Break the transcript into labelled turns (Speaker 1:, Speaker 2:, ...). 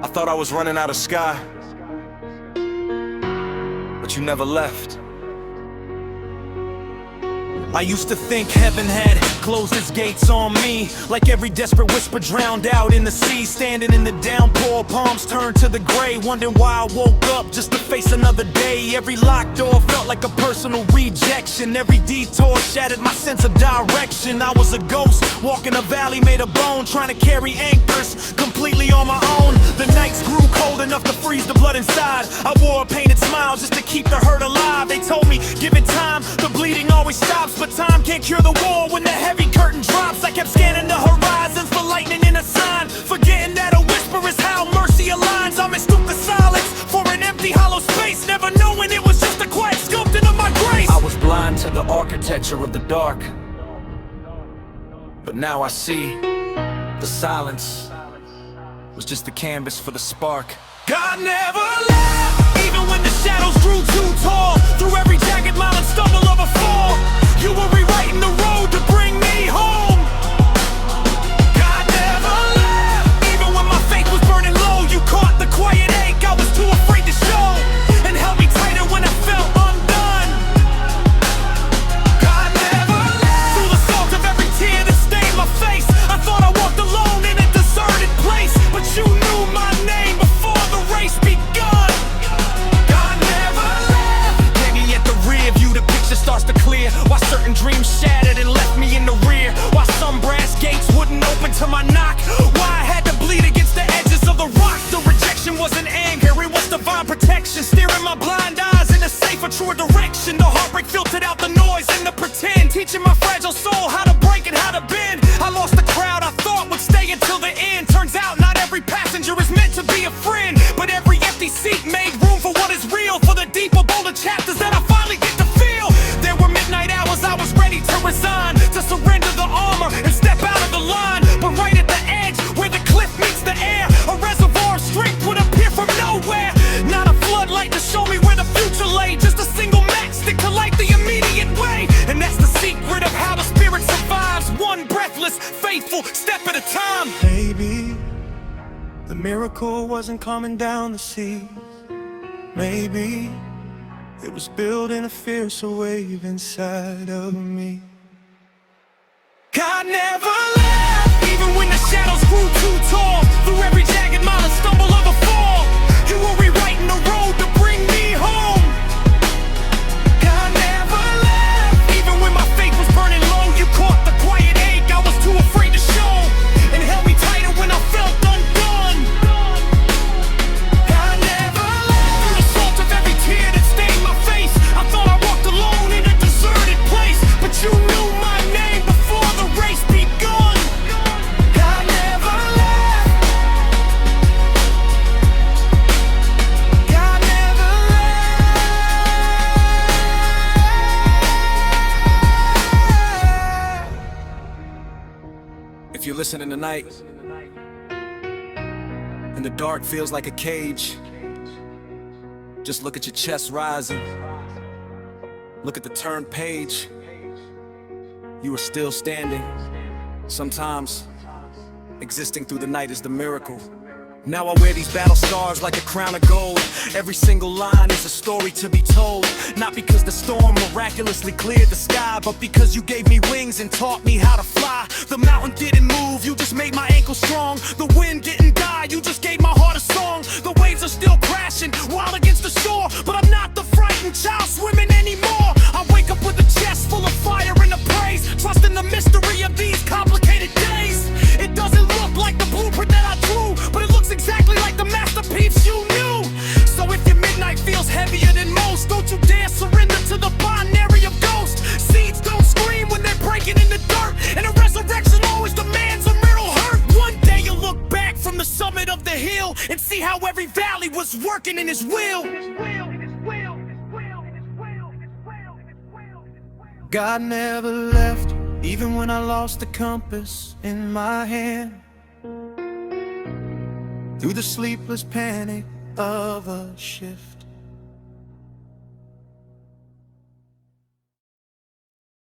Speaker 1: I thought I was running out of sky, but you never left. I used to think heaven had closed its gates on me, like every desperate whisper drowned out in the sea. Standing in the downpour, palms turned to the gray, wondering why I woke up just to face another day. Every locked door felt like a personal rejection. Every detour shattered my sense of direction. I was a ghost, walking a valley made of bone, trying to carry anchors completely on my own. The nights grew cold enough to freeze the blood inside. I wore a painted smile just to keep the hurt alive. They told me, give it time, the bleeding always stops. But time can't cure the war when the heavy curtain drops. I kept scanning the horizons for lightning in a sign, forgetting that a whisper is how mercy aligns. I mistook the silence for an empty hollow space, never knowing it was just a quiet sculpting of my grace. I was blind to the architecture of the dark, but now I see the silence was just the canvas for the spark. God never left, even when the shadows grew too tall. Through every jagged mile and stumble of a fall, you were rewriting the road to bring me home. God never left, even when my faith was burning low. You caught the quiet ache I was too afraid to show, and held me tighter when I felt undone. God never left, through the salt of every tear that stained my face, I thought I walked alone in a deserted place, but you knew my name before the race begun. God never left, maybe at the rear view the picture starts to clear. Why certain dreams shattered and left me in the rear. Why some brass gates wouldn't open to my knock. Why I had to bleed against the edges of the rock. The rejection wasn't anger, it was divine protection, steering my blind eyes in a safer, truer direction. The heartbreak filtered out the noise and the pretend, teaching my fragile soul how to break and how to bend. I lost the crowd I thought would stay until the end. Turns out not every passenger is meant to be a friend, but every empty seat made room for what is real, for the deeper, bolder chapters that I finally get to feel. There were midnight hours I was ready to resign, to surrender the armor and step out of the line. But right at the edge, where the cliff meets the air, a reservoir of strength would appear from nowhere. Not a floodlight to show me where the future lay, just a single matchstick to light the immediate way. And that's the secret of how the spirit survives, one breathless, faithful step at a time. Maybe the miracle wasn't coming down the seas. Maybe it was building a fiercer wave inside of me. God never left, even when the shadows grew too tall. Through every jagged mile and stumble of a fall, you were rewriting the road to bring me home. God never left, even when my faith was burning low. You caught the quiet ache I was too afraid to show, and held me tighter when I felt undone. God never left, through the salt of every tear that stained my face, I thought I walked alone in a deserted place, but you knew my name before the race begun. God never left, God never left. If you're listening tonight and the dark feels like a cage, just look at your chest rising. Look at the turned page. You are still standing. Sometimes existing through the night is the miracle. Now I wear these battle scars like a crown of gold. Every single line is a story to be told. Not because the storm miraculously cleared the sky, but because you gave me wings and taught me how to fly. The mountain didn't move, you just made my ankles strong. The wind didn't die, you just gave my heart a song. The waves are still crashing, wild against the shore, but I'm not the frightened child swimming anymore. I wake up with a chest full of fire and a praise, trusting the mystery of these complicated days. It doesn't look like the blueprint that I drew, but it looks exactly like the masterpiece you knew. So if your midnight feels heavier than most, don't you dare surrender to the binary of ghosts. Seeds don't scream when they're breaking in the dirt, and a resurrection always demands a mortal hurt. One day you'll look back from the summit of the hill and see how every valley was working in his will. God never left, even when I lost the compass in my hand. Through the sleepless panic of a shift,